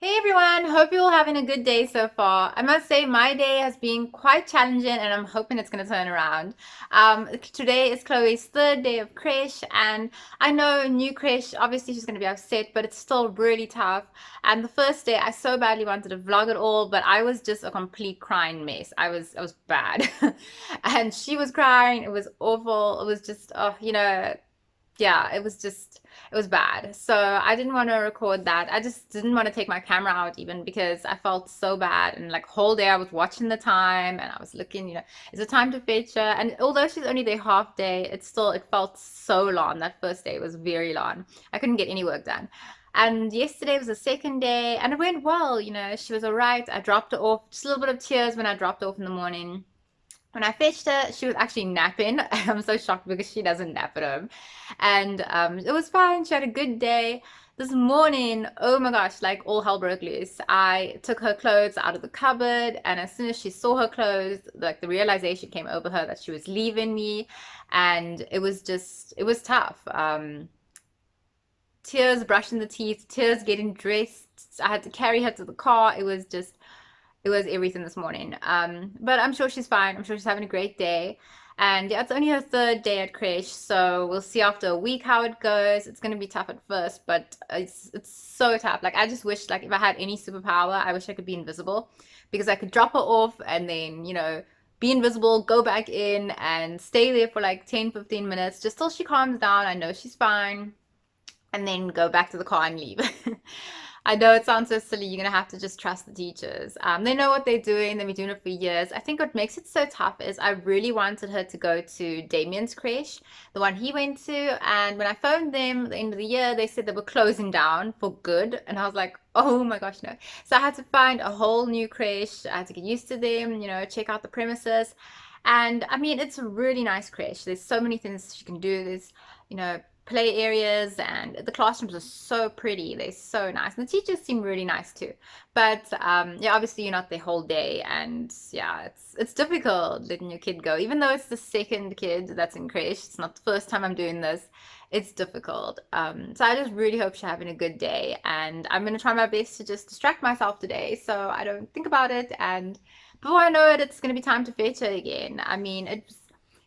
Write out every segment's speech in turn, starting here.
Hey everyone, hope you're all having a good day so far. I must say my day has been quite challenging and I'm hoping it's going to turn around. Today is Chloe's third day of creche and I know new creche, obviously she's going to be upset, but it's still really tough. And the first day I so badly wanted to vlog it all, but I was just a complete crying mess. I was bad. And she was crying. It was awful. It was just, yeah, it was bad. So I didn't want to record that. I just didn't want to take my camera out even because I felt so bad. And like whole day I was watching the time and I was looking, is it time to fetch her? And although she's only there half day, it felt so long. That first day was very long. I couldn't get any work done. And yesterday was the second day and it went well, she was all right. I dropped her off, just a little bit of tears when I dropped her off in the morning. When I fetched her, she was actually napping. I'm so shocked because she doesn't nap at home. And it was fine. She had a good day. This morning, oh my gosh, like all hell broke loose. I took her clothes out of the cupboard, and as soon as she saw her clothes, like the realization came over her that she was leaving me. And it was tough. Tears brushing the teeth, tears getting dressed. I had to carry her to the car. It was everything this morning. But I'm sure she's fine. I'm sure she's having a great day. And yeah, it's only her third day at creche, so we'll see after a week how it goes. It's gonna be tough at first, but it's so tough. Like I just wish like if I had any superpower, I wish I could be invisible because I could drop her off and then, be invisible, go back in and stay there for like 10, 15 minutes just till she calms down. I know she's fine and then go back to the car and leave. I know it sounds so silly. You're gonna have to just trust the teachers. They know what they're doing. They've been doing it for years. I think what makes it so tough is I really wanted her to go to Damien's creche, the one he went to. And when I phoned them at the end of the year, they said they were closing down for good. And I was like, oh my gosh, no. So I had to find a whole new creche. I had to get used to them, check out the premises. And I mean, it's a really nice creche. There's so many things she can do. There's, play areas and the classrooms are so pretty. They're so nice. And the teachers seem really nice too. But yeah, obviously you're not the whole day and yeah, it's difficult letting your kid go. Even though it's the second kid that's in creche, it's not the first time I'm doing this. It's difficult. So I just really hope she's having a good day and I'm gonna try my best to just distract myself today so I don't think about it and before I know it, it's gonna be time to fetch her again. I mean, it's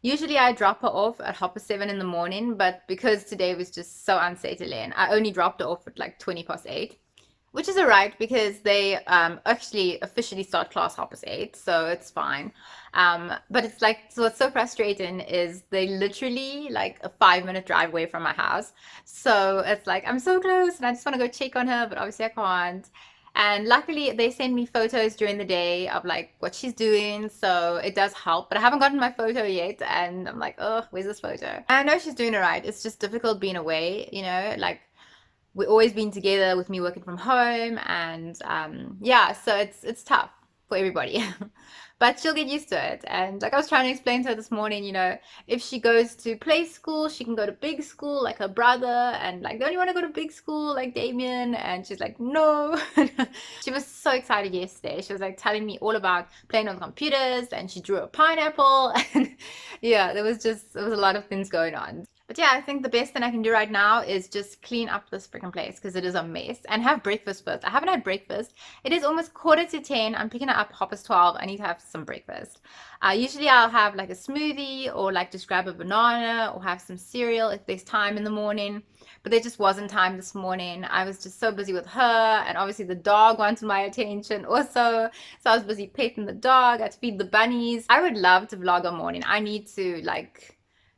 usually I drop her off at 7:30 in the morning, but because today was just so unsettling, I only dropped her off at like 8:20, which is alright because they actually officially start class 8:30, so it's fine. But it's like, so what's so frustrating is they literally like a 5-minute drive away from my house. So it's like, I'm so close and I just want to go check on her, but obviously I can't. And luckily, they send me photos during the day of like what she's doing, so it does help. But I haven't gotten my photo yet, and I'm like, oh, where's this photo? I know she's doing it right. It's just difficult being away, like we've always been together with me working from home, and yeah, so it's tough for everybody. But she'll get used to it. And like I was trying to explain to her this morning, if she goes to play school, she can go to big school like her brother. And like, don't you want to go to big school like Damien? And she's like, no. She was so excited yesterday. She was like telling me all about playing on the computers and she drew a pineapple. And yeah, there was a lot of things going on. But yeah, I think the best thing I can do right now is just clean up this freaking place because it is a mess and have breakfast first. I haven't had breakfast. It is almost 10:15. I'm picking it up 12:30. I need to have some breakfast. Usually I'll have like a smoothie or like just grab a banana or have some cereal if there's time in the morning. But there just wasn't time this morning. I was just so busy with her and obviously the dog wanted my attention also. So I was busy petting the dog. I had to feed the bunnies. I would love to vlog a morning. I need to like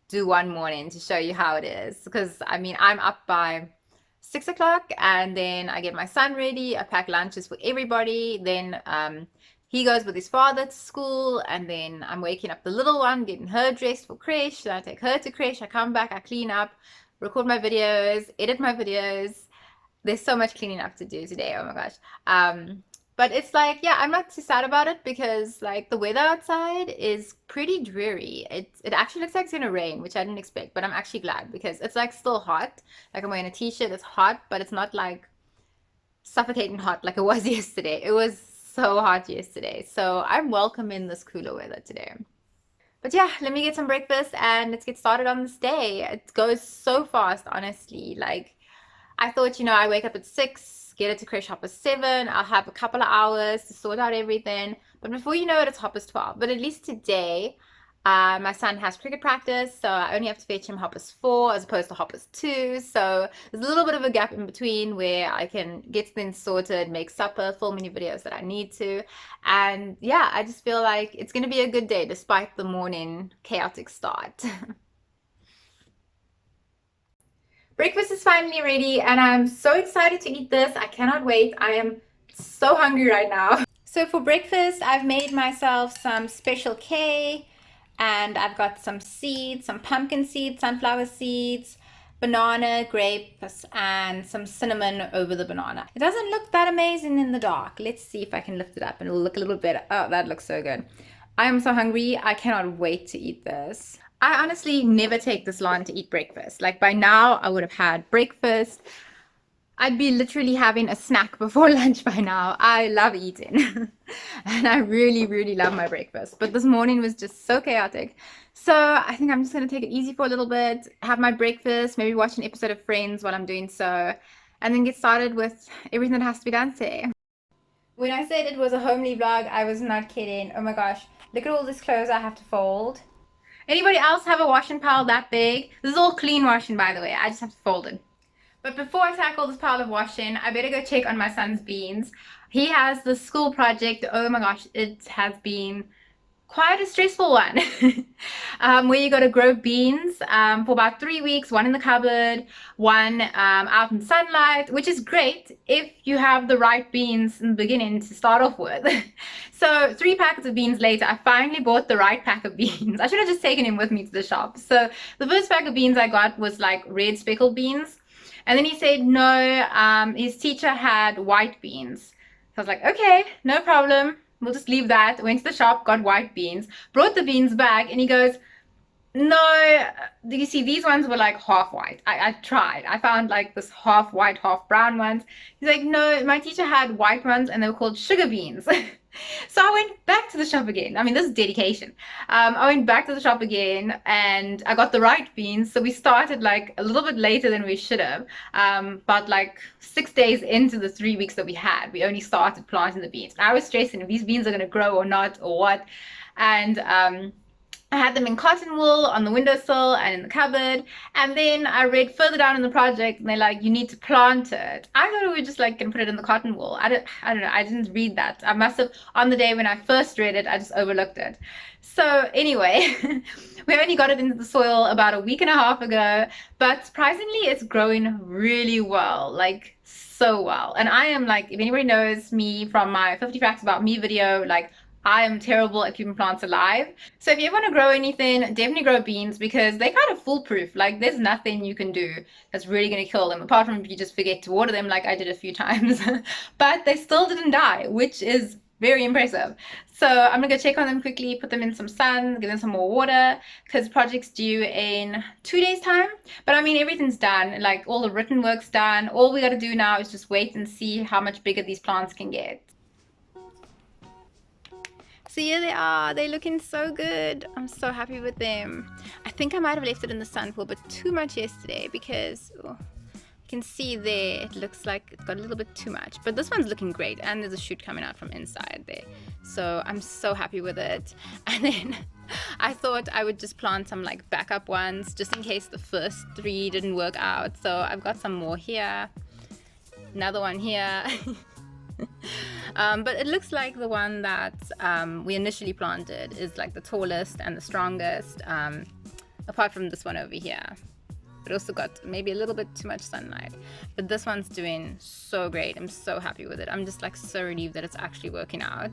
do one morning to show you how it is because I mean I'm up by 6 o'clock and then I get my son ready. I pack lunches for everybody. Then he goes with his father to school and then I'm waking up the little one, getting her dressed for creche. Then I take her to creche. I come back, I clean up, record my videos, edit my videos. There's so much cleaning up to do today. Oh my gosh. But it's like, yeah, I'm not too sad about it because like the weather outside is pretty dreary. It actually looks like it's gonna rain, which I didn't expect, but I'm actually glad because it's like still hot. Like I'm wearing a t-shirt, it's hot, but it's not like suffocating hot like it was yesterday. It was so hot yesterday. So I'm welcoming this cooler weather today. But yeah, let me get some breakfast and let's get started on this day. It goes so fast, honestly. Like I thought, I wake up at 6, get it to crash 7:30. I'll have a couple of hours to sort out everything. But before you know it, it's 12:30. But at least today, my son has cricket practice, so I only have to fetch him 4:30 as opposed to 2:30. So there's a little bit of a gap in between where I can get things sorted, make supper, film any videos that I need to. And yeah, I just feel like it's going to be a good day despite the morning chaotic start. Breakfast is finally ready and I'm so excited to eat this. I cannot wait. I am so hungry right now. So for breakfast, I've made myself some Special K, and I've got some seeds, some pumpkin seeds, sunflower seeds, banana, grapes, and some cinnamon over the banana. It doesn't look that amazing in the dark. Let's see if I can lift it up and it'll look a little better. Oh, that looks so good. I am so hungry. I cannot wait to eat this. I honestly never take this long to eat breakfast. Like by now, I would have had breakfast. I'd be literally having a snack before lunch by now. I love eating and I really, really love my breakfast. But this morning was just so chaotic. So I think I'm just going to take it easy for a little bit, have my breakfast, maybe watch an episode of Friends while I'm doing so, and then get started with everything that has to be done today. When I said it was a homely vlog, I was not kidding. Oh my gosh, look at all this clothes I have to fold. Anybody else have a washing pile that big? This is all clean washing, by the way. I just have to fold it. But before I tackle this pile of washing, I better go check on my son's beans. He has the school project. Oh my gosh, it has been quite a stressful one. Where you got to grow beans for about 3 weeks, one in the cupboard, one out in sunlight, which is great if you have the right beans in the beginning to start off with. So 3 packets of beans later, I finally bought the right pack of beans. I should have just taken him with me to the shop. So the first pack of beans I got was like red speckled beans. And then he said no, his teacher had white beans. So I was like, okay, no problem. We'll just leave that. Went to the shop, got white beans, brought the beans back, and he goes, no, you see, these ones were like half white. I tried. I found like this half white, half brown ones. He's like, no, my teacher had white ones and they were called sugar beans. So I went back to the shop again. I mean, this is dedication. I went back to the shop again and I got the right beans. So we started like a little bit later than we should have. But like 6 days into the 3 weeks that we had, we only started planting the beans. I was stressing if these beans are going to grow or not or what. And I had them in cotton wool on the windowsill and in the cupboard. And then I read further down in the project and they're like, you need to plant it. I thought we were just like going to put it in the cotton wool. I don't know. I didn't read that. I must have, on the day when I first read it, I just overlooked it. So anyway, we only got it into the soil about a week and a half ago, but surprisingly it's growing really well, like so well. And I am like, if anybody knows me from my 50 Facts About Me video, like I am terrible at keeping plants alive. So if you ever want to grow anything, definitely grow beans because they're kind of foolproof. Like there's nothing you can do that's really going to kill them apart from if you just forget to water them like I did a few times. But they still didn't die, which is very impressive. So I'm gonna go check on them quickly, put them in some sun, give them some more water because project's due in 2 days time. But I mean, everything's done, like all the written work's done. All we got to do now is just wait and see how much bigger these plants can get. So here they are. They're looking so good. I'm so happy with them. I think I might have left it in the sun for a bit too much yesterday because you can see there it looks like it's got a little bit too much. But this one's looking great and there's a shoot coming out from inside there. So I'm so happy with it. And then I thought I would just plant some like backup ones just in case the first 3 didn't work out. So I've got some more here. Another one here. But it looks like the one that we initially planted is like the tallest and the strongest, apart from this one over here. It also got maybe a little bit too much sunlight, but this one's doing so great. I'm so happy with it. I'm just like so relieved that it's actually working out.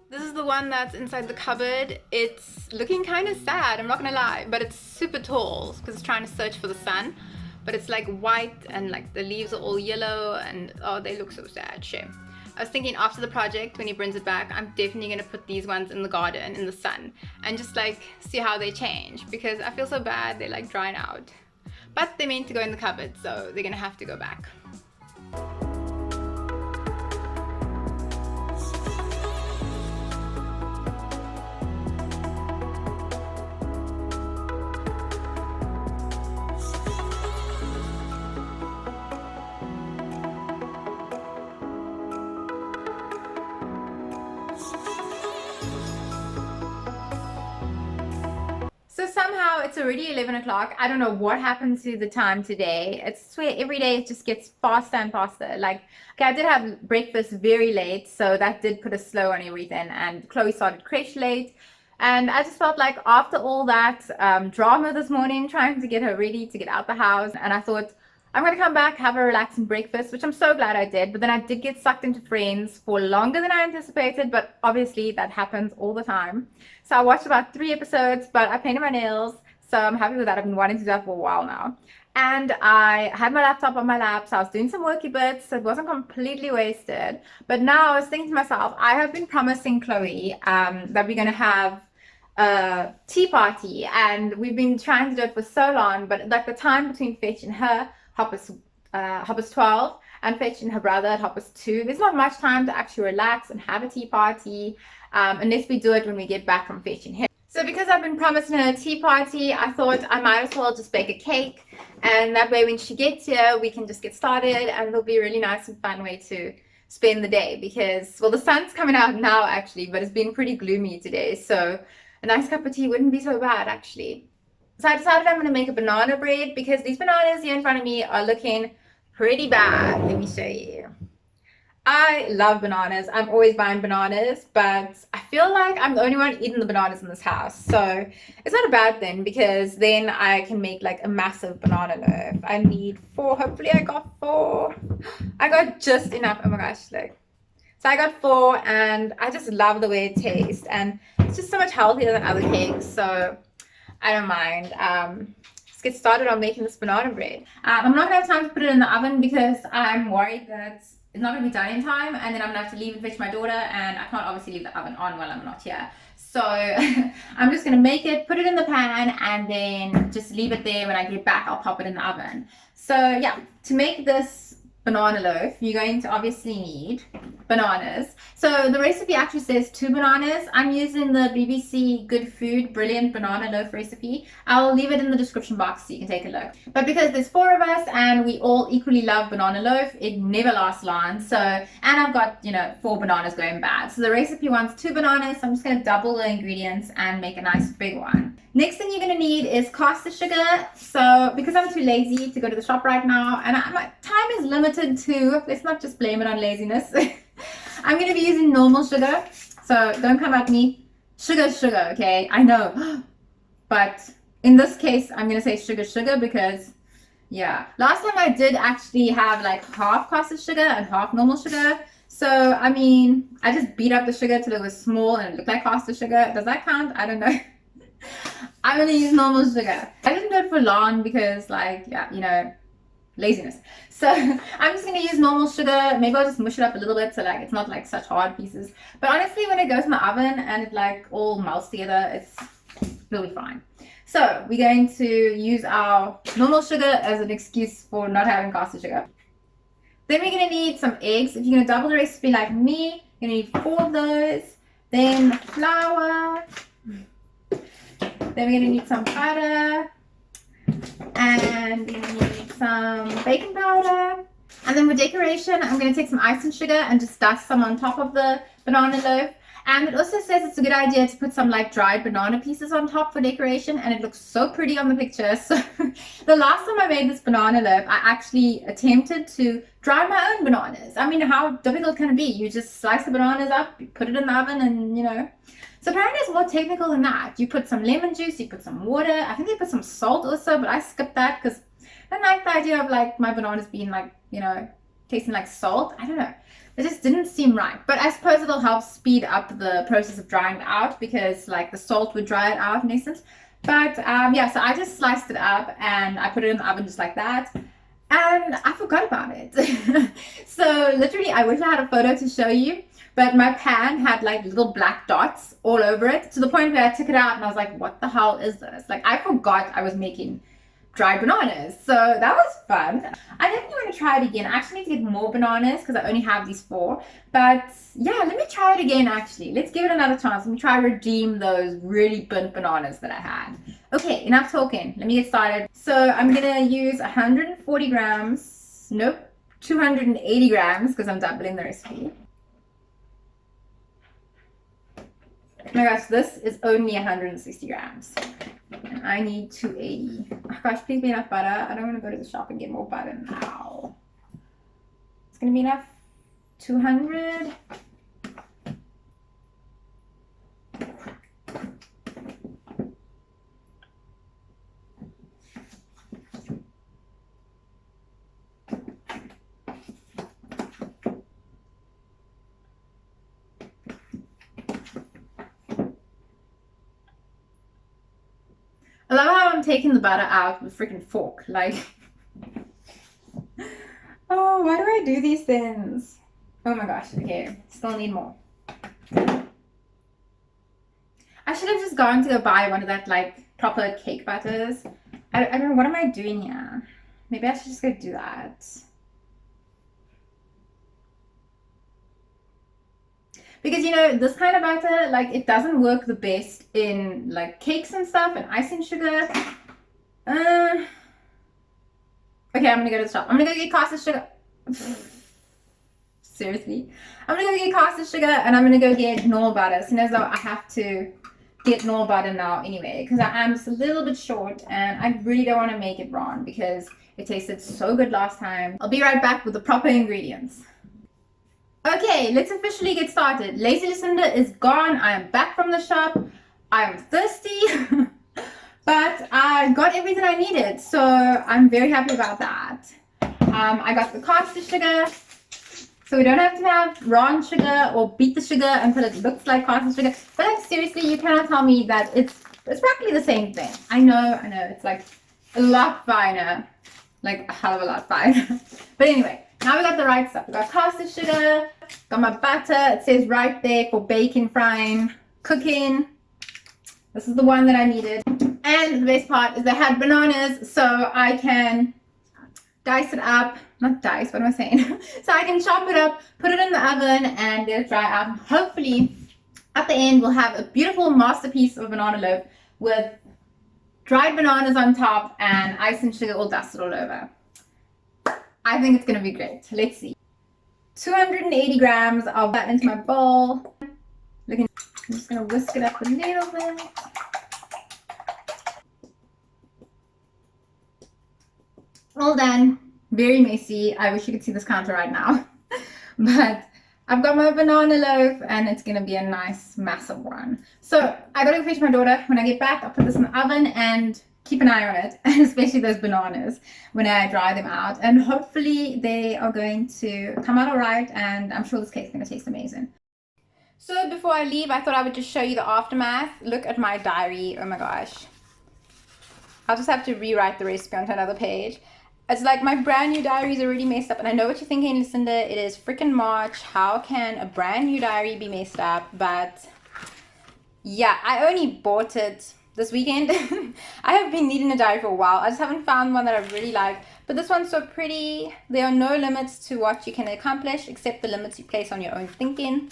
This is the one that's inside the cupboard. It's looking kind of sad, I'm not gonna lie, but it's super tall because it's trying to search for the sun. But it's like white and like the leaves are all yellow and oh, they look so sad. Shame. I was thinking after the project, when he brings it back, I'm definitely going to put these ones in the garden in the sun and just like see how they change because I feel so bad they're like drying out. But they're meant to go in the cupboard, so they're going to have to go back. it's already 11 o'clock. I don't know what happened to the time today. I swear every day it just gets faster and faster. Like, okay, I did have breakfast very late, so that did put a slow on everything. And Chloe started creche late. And I just felt like after all that drama this morning, trying to get her ready to get out the house, and I thought, I'm going to come back, have a relaxing breakfast, which I'm so glad I did. But then I did get sucked into Friends for longer than I anticipated, but obviously that happens all the time. So I watched about 3 episodes, but I painted my nails, so I'm happy with that. I've been wanting to do that for a while now. And I had my laptop on my lap, so I was doing some worky bits, so it wasn't completely wasted. But now I was thinking to myself, I have been promising Chloe that we're going to have a tea party, and we've been trying to do it for so long, but like the time between Fetch and her, Hopper's 12, and Fetch and her brother at Hopper's 2, there's not much time to actually relax and have a tea party unless we do it when we get back from Fetch and him. So because I've been promising her a tea party, I thought I might as well just bake a cake, and that way when she gets here we can just get started, and it'll be a really nice and fun way to spend the day, because, well, the sun's coming out now actually, but it's been pretty gloomy today, so a nice cup of tea wouldn't be so bad actually. So I decided I'm going to make a banana bread, because these bananas here in front of me are looking pretty bad. Let me show you. I love bananas. I'm always buying bananas, but I feel like I'm the only one eating the bananas in this house. So it's not a bad thing, because then I can make like a massive banana loaf. I need 4. Hopefully I got 4. I got just enough. Oh my gosh, look. So I got 4, and I just love the way it tastes, and it's just so much healthier than other cakes, so I don't mind. Let's get started on making this banana bread. I'm not gonna have time to put it in the oven, because I'm worried that it's not gonna be done in time, and then I'm gonna have to leave and fetch my daughter, and I can't obviously leave the oven on while I'm not here. So I'm just gonna make it, put it in the pan, and then just leave it there. When I get back, I'll pop it in the oven. So yeah, to make this banana loaf, you're going to obviously need bananas. So the recipe actually says 2 bananas. I'm using the BBC Good Food Brilliant Banana Loaf recipe. I'll leave it in the description box so you can take a look. But because there's 4 of us and we all equally love banana loaf, it never lasts long. So, and I've got, 4 bananas going bad. So the recipe wants 2 bananas. So I'm just going to double the ingredients and make a nice big one. Next thing you're going to need is caster sugar. So because I'm too lazy to go to the shop right now, and my time is limited too, let's not just blame it on laziness. I'm going to be using normal sugar. So don't come at me. Sugar, okay? I know. But in this case, I'm going to say sugar, because yeah. Last time I did actually have like half caster sugar and half normal sugar. So, I mean, I just beat up the sugar till it was small and it looked like caster sugar. Does that count? I don't know. I'm going to use normal sugar. I didn't do it for long because, like, yeah, laziness. So I'm just going to use normal sugar. Maybe I'll just mush it up a little bit so, like, it's not, like, such hard pieces. But honestly, when it goes in the oven and it, like, all melts together, it'll be fine. So we're going to use our normal sugar as an excuse for not having caster sugar. Then we're going to need some eggs. If you're going to double the recipe like me, you're going to need 4 of those. Then flour. Then we're going to need some butter, and we're going to need some baking powder. And then for decoration, I'm going to take some icing sugar and just dust some on top of the banana loaf. And it also says it's a good idea to put some like dried banana pieces on top for decoration, and it looks so pretty on the picture. So the last time I made this banana loaf, I actually attempted to dry my own bananas. I mean, how difficult can it be? You just slice the bananas up, you put it in the oven, and So apparently it's more technical than that. You put some lemon juice, you put some water. I think they put some salt also, but I skipped that because I don't like the idea of like my bananas being like, tasting like salt. I don't know. It just didn't seem right. But I suppose it'll help speed up the process of drying it out, because like the salt would dry it out in essence. But yeah, so I just sliced it up and I put it in the oven just like that. And I forgot about it. So literally, I wish I had a photo to show you. But my pan had like little black dots all over it, to the point where I took it out and I was like, what the hell is this? Like, I forgot I was making dried bananas. So that was fun. I definitely want to try it again. I actually need to get more bananas because I only have these 4. But yeah, let me try it again actually. Let's give it another chance. Let me try to redeem those really burnt bananas that I had. Okay, enough talking. Let me get started. So I'm going to use 140 grams. Nope, 280 grams because I'm doubling the recipe. Oh my gosh, this is only 160 grams. And I need 280. Oh gosh, please be enough butter. I don't want to go to the shop and get more butter now. It's going to be enough. 200. I love how I'm taking the butter out with a freaking fork. Like, oh, why do I do these things? Oh my gosh, okay, still need more. I should have just gone to go buy one of that, like, proper cake butters. I don't know, what am I doing here? Maybe I should just go do that. Because, you know, this kind of batter, like, it doesn't work the best in, like, cakes and stuff and icing sugar. Okay, I'm gonna go to the shop. I'm gonna go get caster sugar. Seriously. I'm gonna go get caster sugar and I'm gonna go get normal butter. So as though I have to get normal butter now anyway, because I am just a little bit short and I really don't want to make it wrong because it tasted so good last time. I'll be right back with the proper ingredients. Okay, let's officially get started. Lazy Lucinda is gone. I am back from the shop. I am thirsty, but I got everything I needed, so I'm very happy about that. I got the caster sugar, so we don't have to have brown sugar or beat the sugar until it looks like caster sugar. But like, seriously, you cannot tell me that it's practically the same thing. I know, it's like a lot finer, like a hell of a lot finer. But anyway, now we got the right stuff. We got caster sugar, got my butter. It says right there for baking, frying, cooking. This is the one that I needed. And the best part is they had bananas, so I can dice it up. Not dice, what am I saying? So I can chop it up, put it in the oven, and let it dry out. Hopefully, at the end, we'll have a beautiful masterpiece of a banana loaf with dried bananas on top and ice and sugar all dusted all over. I think it's going to be great. Let's see. 280 grams of that into my bowl. I'm just going to whisk it up a little bit. All done. Very messy. I wish you could see this counter right now. But I've got my banana loaf and it's going to be a nice massive one. So I got to go fetch my daughter. When I get back, I'll put this in the oven and keep an eye on it, and especially those bananas when I dry them out. And hopefully they are going to come out all right, and I'm sure this cake's going to taste amazing. So before I leave, I thought I would just show you the aftermath. Look at my diary. Oh my gosh. I'll just have to rewrite the recipe onto another page. It's like my brand new diary is already messed up, and I know what you're thinking, Lucinda. It is freaking March. How can a brand new diary be messed up? But yeah, I only bought it this weekend. I have been needing a diary for a while. I just haven't found one that I really like. But this one's so pretty. There are no limits to what you can accomplish except the limits you place on your own thinking.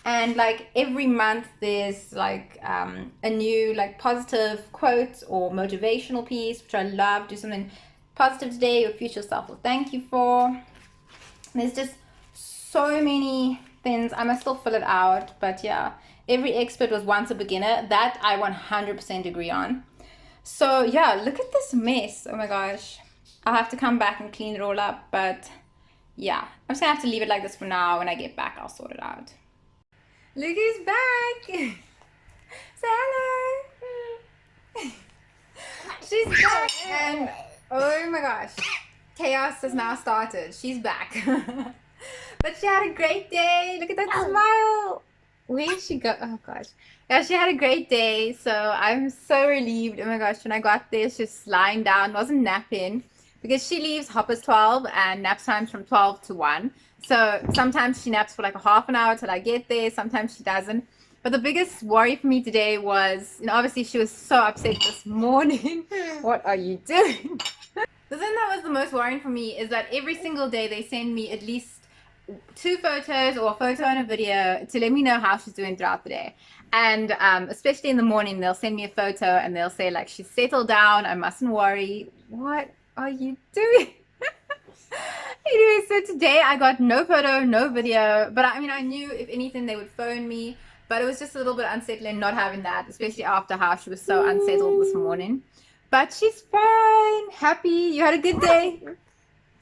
And like every month there's like a new like positive quote or motivational piece, which I love. Do something positive today, your future self will thank you for. There's just so many things. I must still fill it out, but yeah, every expert was once a beginner. That I 100% agree on. So yeah, look at this mess. Oh my gosh, I'll have to come back and clean it all up, but yeah, I'm just gonna have to leave it like this for now. When I get back, I'll sort it out. Look who's back. Say hello. She's back, and oh my gosh, chaos has now started. She's back. But she had a great day. Look at that smile. Where did she go? Oh gosh. Yeah, she had a great day. So I'm so relieved. Oh my gosh, when I got there, she was lying down, wasn't napping. Because she leaves hoppers 12 and nap times from 12 to 1. So sometimes she naps for like a half an hour till I get there. Sometimes she doesn't. But the biggest worry for me today was, obviously she was so upset this morning. What are you doing? The thing that was the most worrying for me is that every single day they send me at least 2 photos or a photo and a video to let me know how she's doing throughout the day. And especially in the morning, they'll send me a photo and they'll say like, she's settled down, I mustn't worry. What are you doing? Anyway, so today I got no photo, no video, but I mean, I knew if anything they would phone me. But it was just a little bit unsettling not having that, especially after how she was so unsettled this morning. But she's fine, happy. You had a good day.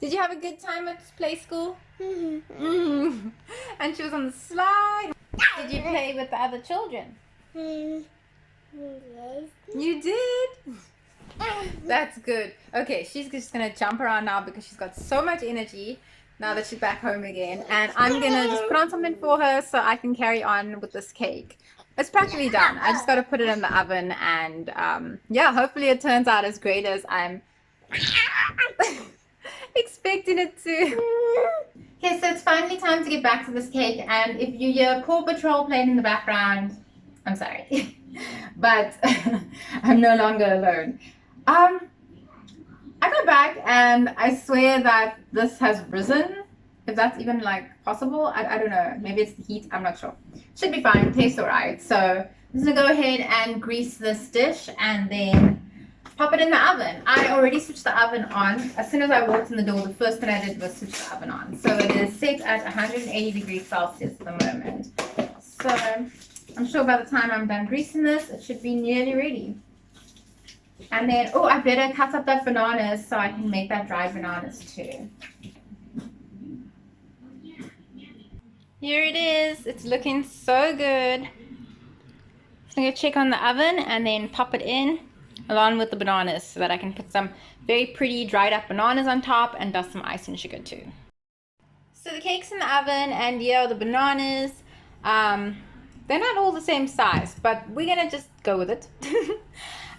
Did you have a good time at play school? Mm-hmm. And she was on the slide. Did you play with the other children? You did? That's good. Okay, she's just gonna jump around now because she's got so much energy now that she's back home again. And I'm gonna just put on something for her so I can carry on with this cake. It's practically done. I just gotta put it in the oven and yeah, hopefully it turns out as great as I'm expecting it to. Okay, so it's finally time to get back to this cake, and if you hear Paw Patrol playing in the background, I'm sorry. But I'm no longer alone. I go back and I swear that this has risen, if that's even like possible. I don't know, maybe it's the heat, I'm not sure. Should be fine, tastes alright. So I'm just gonna go ahead and grease this dish and then pop it in the oven. I already switched the oven on. As soon as I walked in the door, the first thing I did was switch the oven on. So it is set at 180 degrees Celsius at the moment. So I'm sure by the time I'm done greasing this, it should be nearly ready. And then, oh, I better cut up that bananas so I can make that dried bananas too. Here it is. It's looking so good. So I'm going to check on the oven and then pop it in along with the bananas so that I can put some very pretty dried up bananas on top and dust some ice and sugar too. So the cake's in the oven and yeah, the bananas, they're not all the same size, but we're gonna just go with it.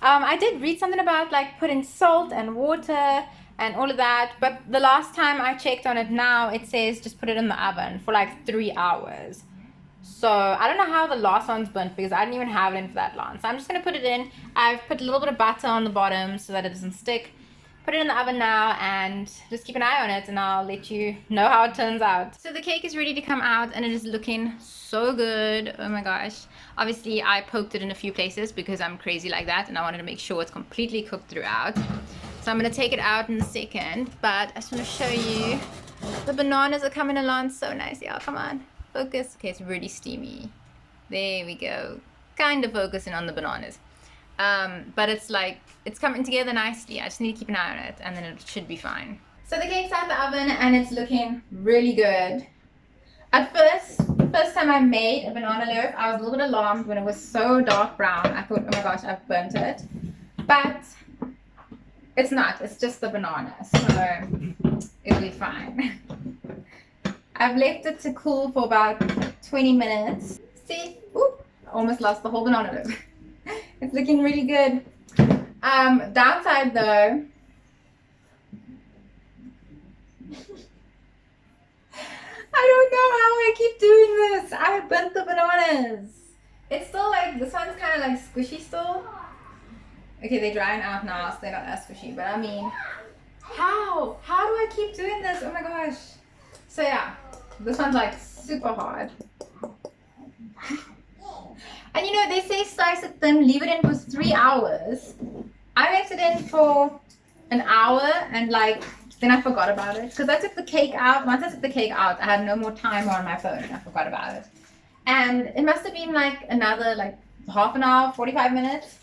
I did read something about like putting salt and water and all of that, but the last time I checked on it now, it says just put it in the oven for like 3 hours. So I don't know how the last one's burnt because I didn't even have it in for that long. So I'm just going to put it in. I've put a little bit of butter on the bottom so that it doesn't stick. Put it in the oven now and just keep an eye on it and I'll let you know how it turns out. So the cake is ready to come out and it is looking so good. Oh my gosh. Obviously I poked it in a few places because I'm crazy like that and I wanted to make sure it's completely cooked throughout. So I'm going to take it out in a second, but I just want to show you the bananas are coming along so nicely. Oh, come on. Focus. Okay, it's really steamy. There we go. Kind of focusing on the bananas. But it's like, it's coming together nicely. I just need to keep an eye on it and then it should be fine. So the cake's out of the oven and it's looking really good. At first, the first time I made a banana loaf, I was a little bit alarmed when it was so dark brown. I thought, oh my gosh, I've burnt it. But it's not. It's just the banana. So it'll be fine. I've left it to cool for about 20 minutes. See? Oop, almost lost the whole banana loaf. It's looking really good. Downside though, I don't know how I keep doing this. I burnt the bananas. It's still like, this one's kind of like squishy still. Okay, they're drying out now, so they're not as squishy. But I mean, how? How do I keep doing this? Oh my gosh. So yeah, this one's like super hard. And you know, they say slice it thin, leave it in for 3 hours. I left it in for an hour and like, then I forgot about it. Because I took the cake out. Once I took the cake out, I had no more timer on my phone and I forgot about it. And it must have been like another like half an hour, 45 minutes.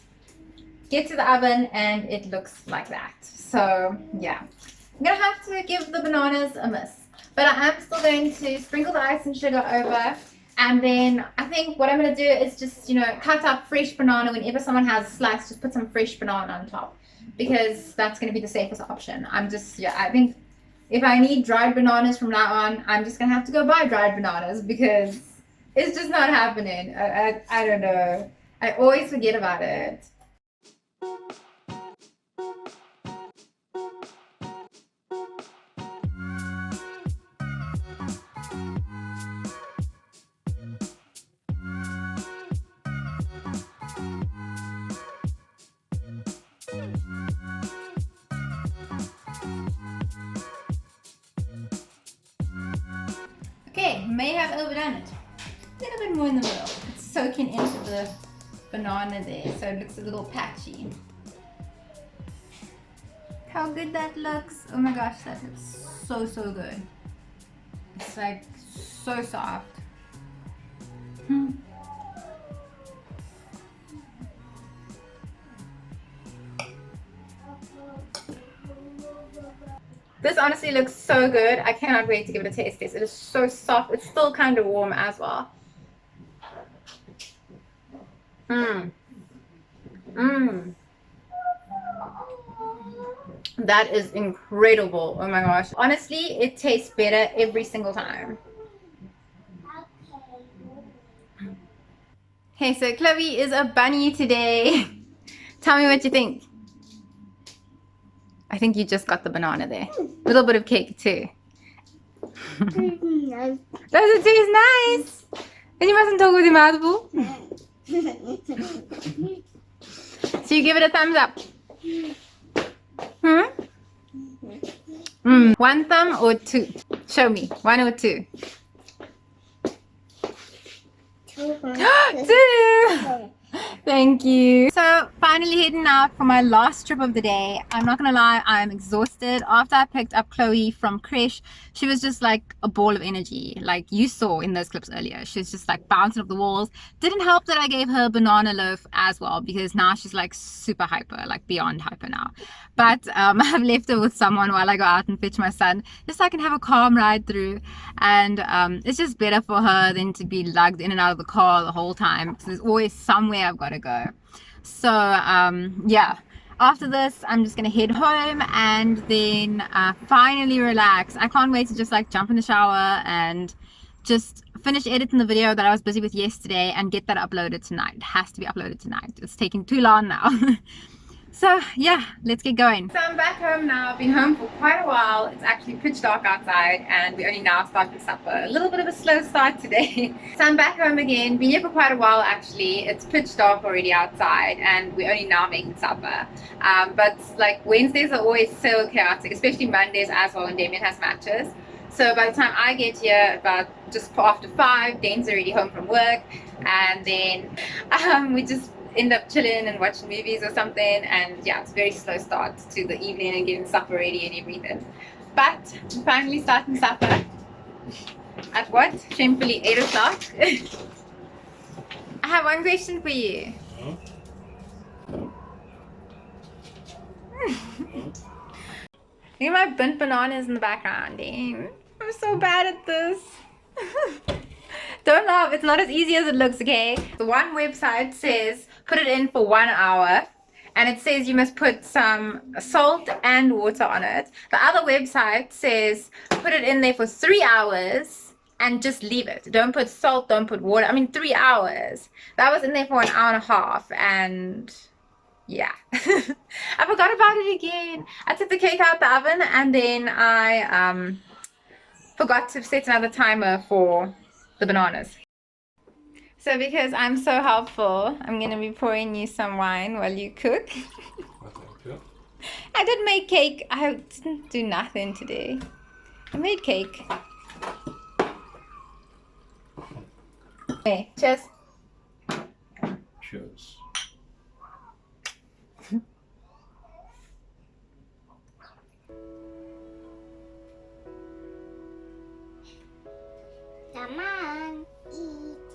Get to the oven and it looks like that. So yeah, I'm gonna have to give the bananas a miss. But I am still going to sprinkle the ice and sugar over. And then I think what I'm going to do is just, you know, cut up fresh banana. Whenever someone has a slice, just put some fresh banana on top. Because that's going to be the safest option. I'm just, yeah, I think if I need dried bananas from now on, I'm just going to have to go buy dried bananas. Because it's just not happening. I don't know. I always forget about it. Okay, may have overdone it. A little bit more in the middle. It's soaking into the banana there, so it looks a little patchy. How good that looks. Oh my gosh, that looks so, so good. It's like so soft. This honestly looks so good. I cannot wait to give it a taste test. It is so soft. It's still kind of warm as well. Mmm. Mmm. That is incredible. Oh my gosh. Honestly, it tastes better every single time. Okay, so Chloe is a bunny today. Tell me what you think. I think you just got the banana there. A little bit of cake too. Does it taste nice? And you mustn't talk with your mouth full. So you give it a thumbs up. One thumb or two? Show me. One or two? Two! Thank you. So finally heading out for my last trip of the day. I'm not gonna lie, I'm exhausted. After I picked up Chloe from creche, she was just like a ball of energy, like you saw in those clips earlier. She was just like bouncing off the walls. Didn't help that I gave her a banana loaf as well, because now she's like super hyper, like beyond hyper now. But I've left her with someone while I go out and fetch my son, just so I can have a calm ride through. And it's just better for her than to be lugged in and out of the car the whole time, because there's always somewhere I've got to go. So yeah, after this I'm just gonna head home and then finally relax. I can't wait to just like jump in the shower and just finish editing the video that I was busy with yesterday and get that uploaded tonight. It has to be uploaded tonight. It's taking too long now. So yeah, let's get going. So I'm back home now. I've been home for quite a while. It's actually pitch dark outside and we only now started supper. A little bit of a slow start today. So I'm back home again. Been here for quite a while actually. It's pitch dark already outside and we're only now making supper. But like Wednesdays are always so chaotic, especially Mondays as well when Damien has matches. So by the time I get here, about just after 5, Dane's already home from work, and then we just end up chilling and watching movies or something. And yeah, it's a very slow start to the evening and getting supper ready and everything. But I'm finally starting supper at what? Shamefully 8 o'clock. I have one question for you. Look at my burnt bananas in the background. Damn. I'm so bad at this. Don't laugh, it's not as easy as it looks, okay? The one website says put it in for 1 hour, and it says you must put some salt and water on it. The other website says put it in there for 3 hours and just leave it. Don't put salt, don't put water. I mean 3 hours. That was in there for 1.5 hours, and yeah. I forgot about it again. I took the cake out the oven and then I forgot to set another timer for the bananas. So because I'm so helpful, I'm gonna be pouring you some wine while you cook. I did make cake. I didn't do nothing today. I made cake. Okay, cheers. Cheers. Come on, eat,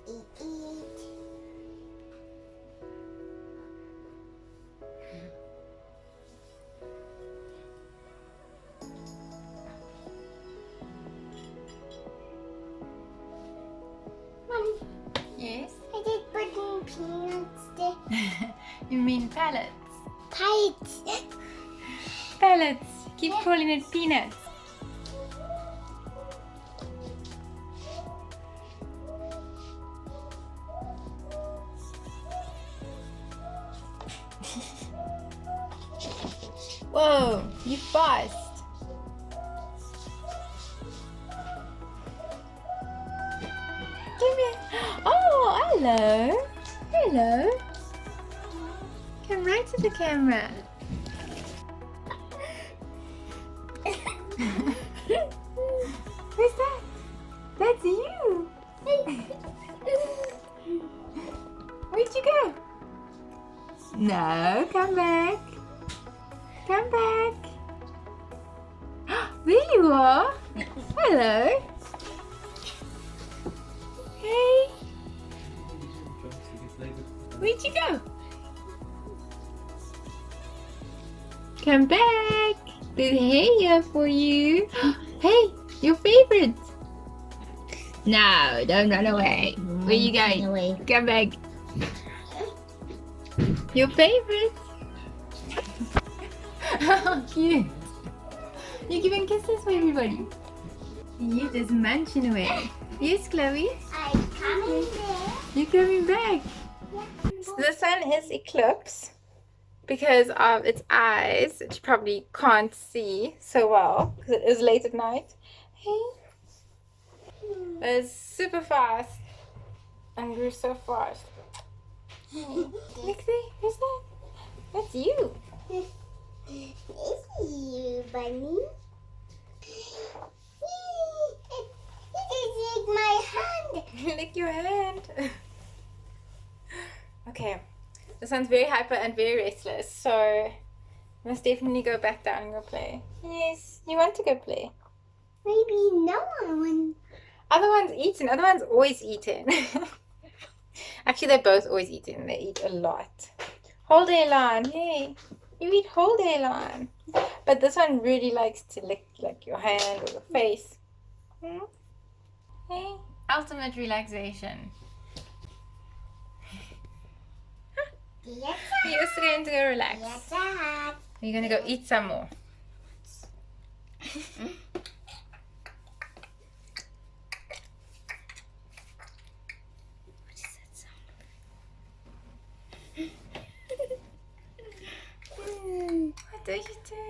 eat, eat. Mommy, Yes? I did put in peanuts there. You mean pellets? Tight. Pellets. Keep calling it peanuts. Whoa, you fast. Give me. Oh, hello. Hello. Come right to the camera. Who's that? That's you. Where'd you go? No, come back. Come back. There you are. Hello. Hey. Where'd you go? Come back. There's hay here for you. Hey, your favorite. No, don't run away. Where you going? Away. Come back. Your favorite. How cute. You're giving kisses for everybody. You just munching away. Yes, Chloe. I'm coming there. You're coming back. So the sun is eclipsed because of its eyes, which you probably can't see so well because it is late at night. Hey. It's super fast and grew so fast. Hey. Look there, who's that? That's you. It's you, Bunny. It is my hand. Lick your hand. Okay. The sun's very hyper and very restless, so you must definitely go back down and go play. Yes, you want to go play. Maybe no one. Other one's eating. Other one's always eating. Actually, they're both always eating. They eat a lot. Hold Elan. Hey, you eat whole Elan. But this one really likes to lick like your hand or your face. Hmm? Hey, ultimate relaxation. Yes, You're also going to go relax. yes, Dad. You're going to go eat some more. What is that sound? What are you doing?